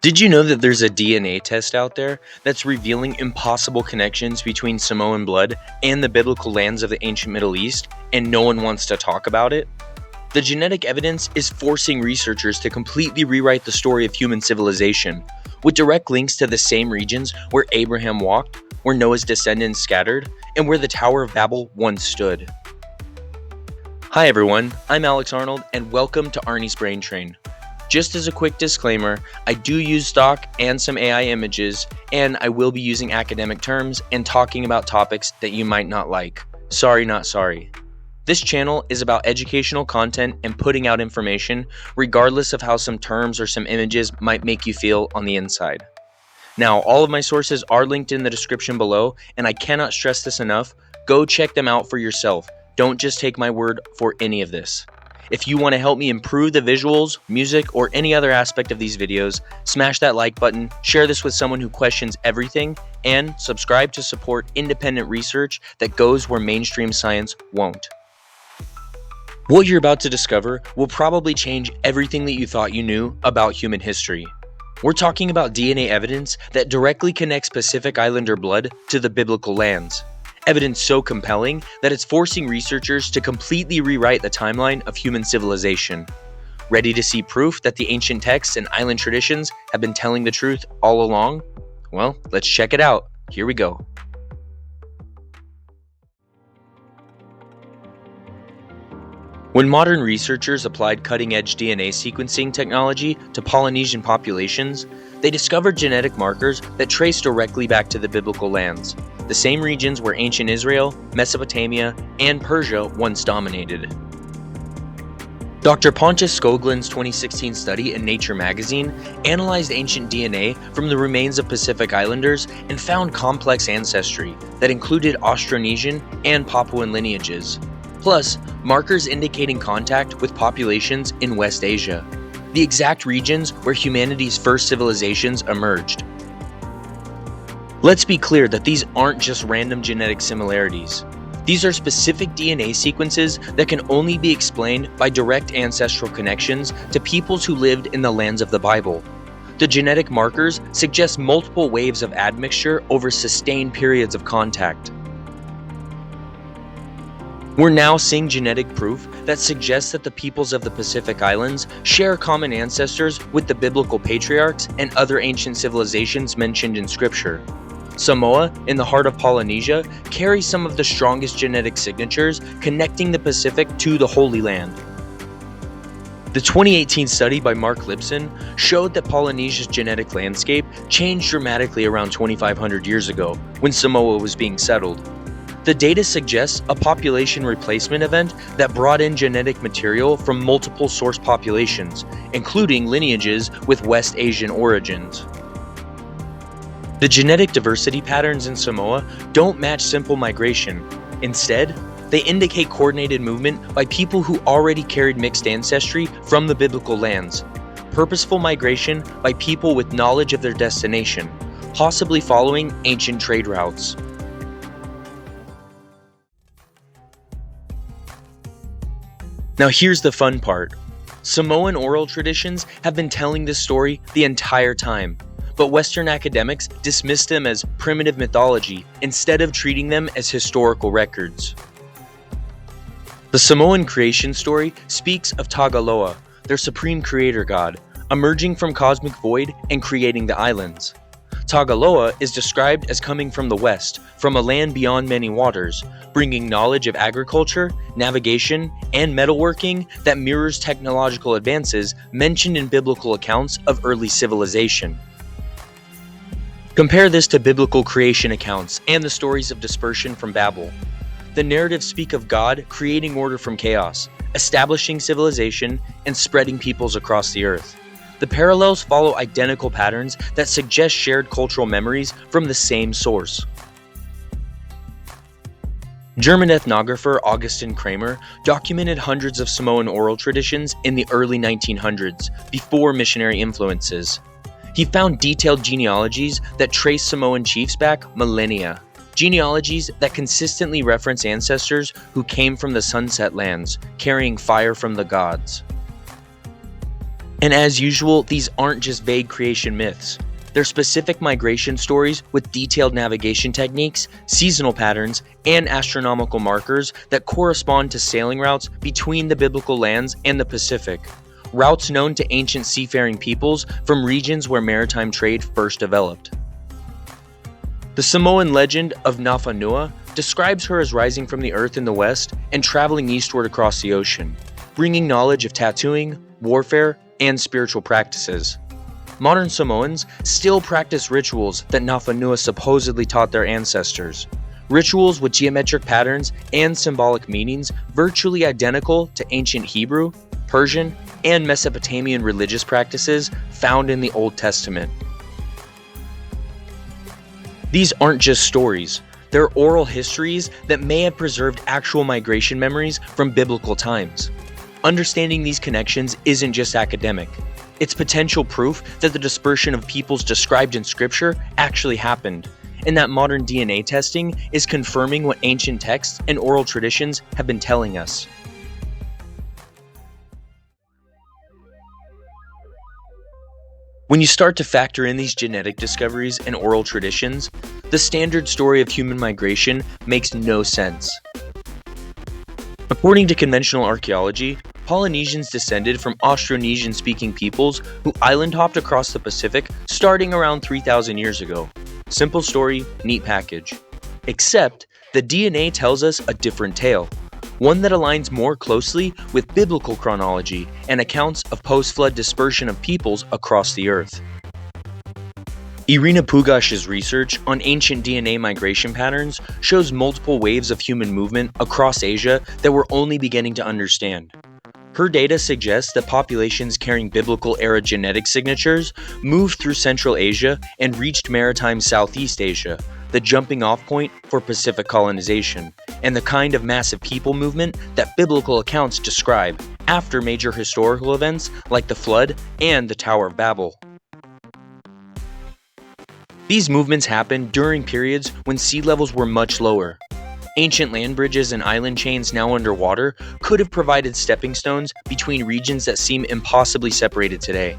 Did you know that there's a DNA test out there that's revealing impossible connections between Samoan blood and the biblical lands of the ancient Middle East, and no one wants to talk about it? The genetic evidence is forcing researchers to completely rewrite the story of human civilization, with direct links to the same regions where Abraham walked, where Noah's descendants scattered, and where the Tower of Babel once stood. Hi everyone, I'm Alex Arnold, and welcome to Arnie's Brain Train. Just as a quick disclaimer, I do use stock and some AI images, and I will be using academic terms and talking about topics that you might not like. Sorry, not sorry. This channel is about educational content and putting out information, regardless of how some terms or some images might make you feel on the inside. Now, all of my sources are linked in the description below, and I cannot stress this enough. Go check them out for yourself. Don't just take my word for any of this. If you want to help me improve the visuals, music, or any other aspect of these videos, smash that like button, share this with someone who questions everything, and subscribe to support independent research that goes where mainstream science won't. What you're about to discover will probably change everything that you thought you knew about human history. We're talking about DNA evidence that directly connects Pacific Islander blood to the biblical lands. Evidence so compelling that it's forcing researchers to completely rewrite the timeline of human civilization. Ready to see proof that the ancient texts and island traditions have been telling the truth all along? Well, let's check it out. Here we go. When modern researchers applied cutting-edge DNA sequencing technology to Polynesian populations, they discovered genetic markers that trace directly back to the biblical lands, the same regions where ancient Israel, Mesopotamia, and Persia once dominated. Dr. Pontus Skogland's 2016 study in Nature magazine analyzed ancient DNA from the remains of Pacific Islanders and found complex ancestry that included Austronesian and Papuan lineages, plus markers indicating contact with populations in West Asia, the exact regions where humanity's first civilizations emerged. Let's be clear that these aren't just random genetic similarities. These are specific DNA sequences that can only be explained by direct ancestral connections to peoples who lived in the lands of the Bible. The genetic markers suggest multiple waves of admixture over sustained periods of contact. We're now seeing genetic proof that suggests that the peoples of the Pacific Islands share common ancestors with the biblical patriarchs and other ancient civilizations mentioned in Scripture. Samoa, in the heart of Polynesia, carries some of the strongest genetic signatures connecting the Pacific to the Holy Land. The 2018 study by Mark Lipson showed that Polynesia's genetic landscape changed dramatically around 2,500 years ago, when Samoa was being settled. The data suggests a population replacement event that brought in genetic material from multiple source populations, including lineages with West Asian origins. The genetic diversity patterns in Samoa don't match simple migration. Instead, they indicate coordinated movement by people who already carried mixed ancestry from the biblical lands, purposeful migration by people with knowledge of their destination, possibly following ancient trade routes. Now here's the fun part. Samoan oral traditions have been telling this story the entire time, but Western academics dismiss them as primitive mythology instead of treating them as historical records. The Samoan creation story speaks of Tagaloa, their supreme creator god, emerging from cosmic void and creating the islands. Tagaloa is described as coming from the west, from a land beyond many waters, bringing knowledge of agriculture, navigation, and metalworking that mirrors technological advances mentioned in biblical accounts of early civilization. Compare this to biblical creation accounts and the stories of dispersion from Babel. The narratives speak of God creating order from chaos, establishing civilization, and spreading peoples across the earth. The parallels follow identical patterns that suggest shared cultural memories from the same source. German ethnographer Augustin Kramer documented hundreds of Samoan oral traditions in the early 1900s, before missionary influences. He found detailed genealogies that trace Samoan chiefs back millennia. Genealogies that consistently reference ancestors who came from the sunset lands, carrying fire from the gods. And as usual, these aren't just vague creation myths. They're specific migration stories with detailed navigation techniques, seasonal patterns, and astronomical markers that correspond to sailing routes between the biblical lands and the Pacific, routes known to ancient seafaring peoples from regions where maritime trade first developed. The Samoan legend of Nafanua describes her as rising from the earth in the west and traveling eastward across the ocean, bringing knowledge of tattooing, warfare, and spiritual practices. Modern Samoans still practice rituals that Nafanua supposedly taught their ancestors, rituals with geometric patterns and symbolic meanings virtually identical to ancient Hebrew, Persian, and Mesopotamian religious practices found in the Old Testament. These aren't just stories, they're oral histories that may have preserved actual migration memories from biblical times. Understanding these connections isn't just academic. It's potential proof that the dispersion of peoples described in Scripture actually happened, and that modern DNA testing is confirming what ancient texts and oral traditions have been telling us. When you start to factor in these genetic discoveries and oral traditions, the standard story of human migration makes no sense. According to conventional archaeology, Polynesians descended from Austronesian-speaking peoples who island-hopped across the Pacific starting around 3,000 years ago. Simple story, neat package. Except, the DNA tells us a different tale, one that aligns more closely with biblical chronology and accounts of post-flood dispersion of peoples across the earth. Irina Pugash's research on ancient DNA migration patterns shows multiple waves of human movement across Asia that we're only beginning to understand. Her data suggests that populations carrying biblical-era genetic signatures moved through Central Asia and reached maritime Southeast Asia, the jumping-off point for Pacific colonization, and the kind of massive people movement that biblical accounts describe after major historical events like the Flood and the Tower of Babel. These movements happened during periods when sea levels were much lower. Ancient land bridges and island chains now underwater could have provided stepping stones between regions that seem impossibly separated today.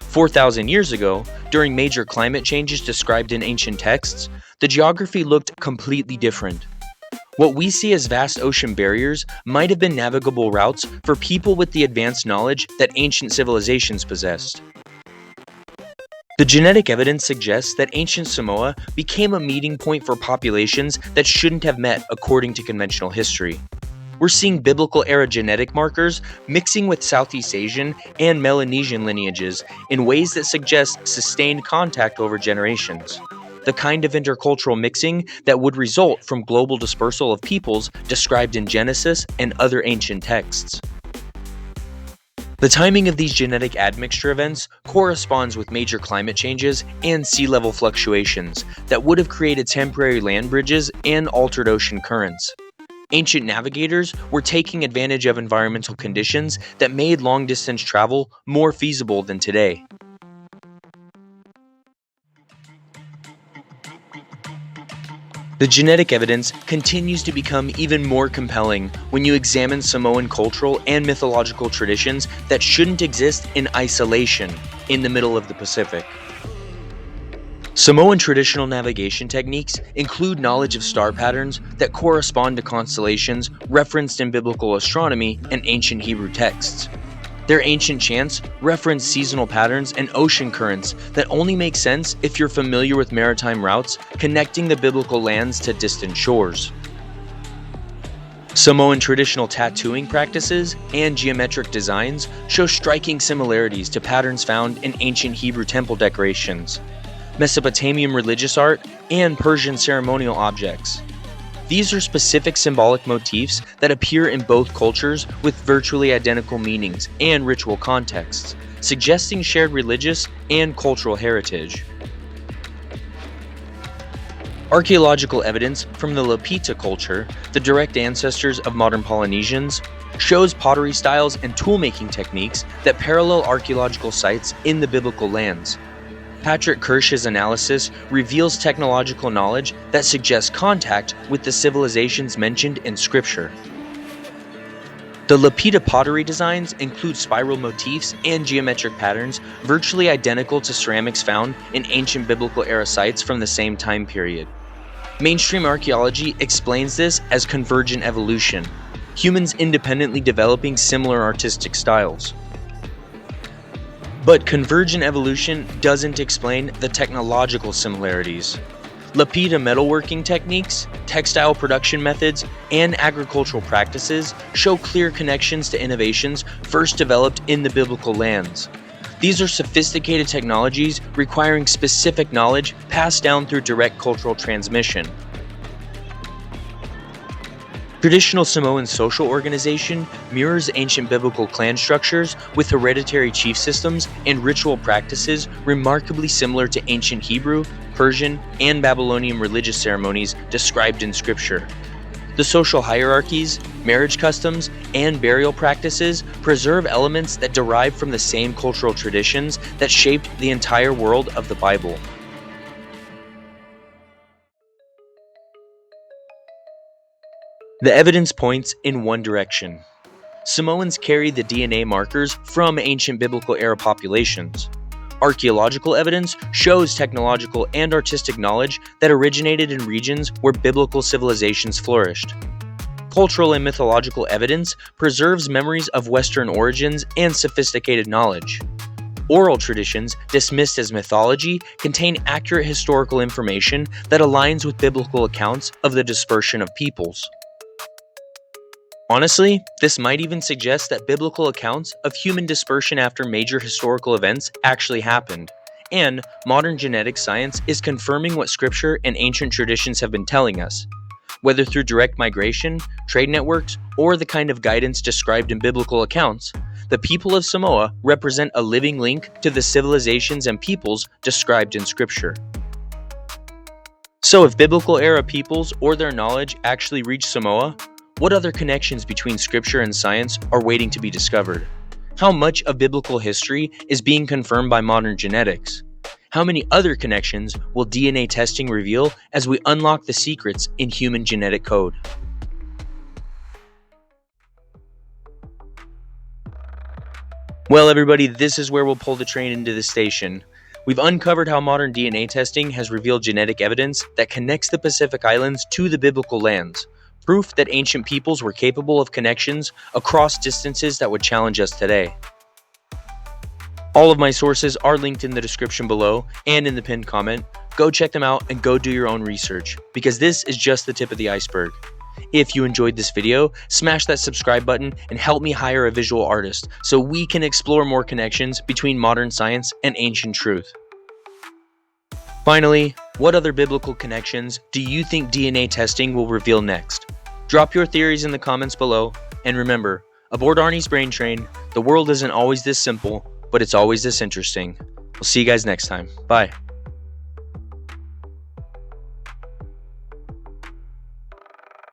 4,000 years ago, during major climate changes described in ancient texts, the geography looked completely different. What we see as vast ocean barriers might have been navigable routes for people with the advanced knowledge that ancient civilizations possessed. The genetic evidence suggests that ancient Samoa became a meeting point for populations that shouldn't have met according to conventional history. We're seeing biblical-era genetic markers mixing with Southeast Asian and Melanesian lineages in ways that suggest sustained contact over generations, the kind of intercultural mixing that would result from global dispersal of peoples described in Genesis and other ancient texts. The timing of these genetic admixture events corresponds with major climate changes and sea level fluctuations that would have created temporary land bridges and altered ocean currents. Ancient navigators were taking advantage of environmental conditions that made long-distance travel more feasible than today. The genetic evidence continues to become even more compelling when you examine Samoan cultural and mythological traditions that shouldn't exist in isolation in the middle of the Pacific. Samoan traditional navigation techniques include knowledge of star patterns that correspond to constellations referenced in biblical astronomy and ancient Hebrew texts. Their ancient chants reference seasonal patterns and ocean currents that only make sense if you're familiar with maritime routes connecting the biblical lands to distant shores. Samoan traditional tattooing practices and geometric designs show striking similarities to patterns found in ancient Hebrew temple decorations, Mesopotamian religious art, and Persian ceremonial objects. These are specific symbolic motifs that appear in both cultures with virtually identical meanings and ritual contexts, suggesting shared religious and cultural heritage. Archaeological evidence from the Lapita culture, the direct ancestors of modern Polynesians, shows pottery styles and tool-making techniques that parallel archaeological sites in the biblical lands. Patrick Kirsch's analysis reveals technological knowledge that suggests contact with the civilizations mentioned in Scripture. The Lapita pottery designs include spiral motifs and geometric patterns virtually identical to ceramics found in ancient biblical era sites from the same time period. Mainstream archaeology explains this as convergent evolution, humans independently developing similar artistic styles. But convergent evolution doesn't explain the technological similarities. Lapita metalworking techniques, textile production methods, and agricultural practices show clear connections to innovations first developed in the biblical lands. These are sophisticated technologies requiring specific knowledge passed down through direct cultural transmission. Traditional Samoan social organization mirrors ancient biblical clan structures with hereditary chief systems and ritual practices remarkably similar to ancient Hebrew, Persian, and Babylonian religious ceremonies described in Scripture. The social hierarchies, marriage customs, and burial practices preserve elements that derive from the same cultural traditions that shaped the entire world of the Bible. The evidence points in one direction. Samoans carry the DNA markers from ancient biblical era populations. Archaeological evidence shows technological and artistic knowledge that originated in regions where biblical civilizations flourished. Cultural and mythological evidence preserves memories of Western origins and sophisticated knowledge. Oral traditions, dismissed as mythology, contain accurate historical information that aligns with biblical accounts of the dispersion of peoples. Honestly, this might even suggest that biblical accounts of human dispersion after major historical events actually happened, and modern genetic science is confirming what Scripture and ancient traditions have been telling us. Whether through direct migration, trade networks, or the kind of guidance described in biblical accounts, the people of Samoa represent a living link to the civilizations and peoples described in Scripture. So if biblical era peoples or their knowledge actually reach Samoa, what other connections between Scripture and science are waiting to be discovered? How much of biblical history is being confirmed by modern genetics? How many other connections will DNA testing reveal as we unlock the secrets in human genetic code? Well, everybody, this is where we'll pull the train into the station. We've uncovered how modern DNA testing has revealed genetic evidence that connects the Pacific Islands to the biblical lands. Proof that ancient peoples were capable of connections across distances that would challenge us today. All of my sources are linked in the description below and in the pinned comment. Go check them out and go do your own research, because this is just the tip of the iceberg. If you enjoyed this video, smash that subscribe button and help me hire a visual artist so we can explore more connections between modern science and ancient truth. Finally, what other biblical connections do you think DNA testing will reveal next? Drop your theories in the comments below, and remember, aboard Arnie's Brain Train, the world isn't always this simple, but it's always this interesting. We'll see you guys next time. Bye.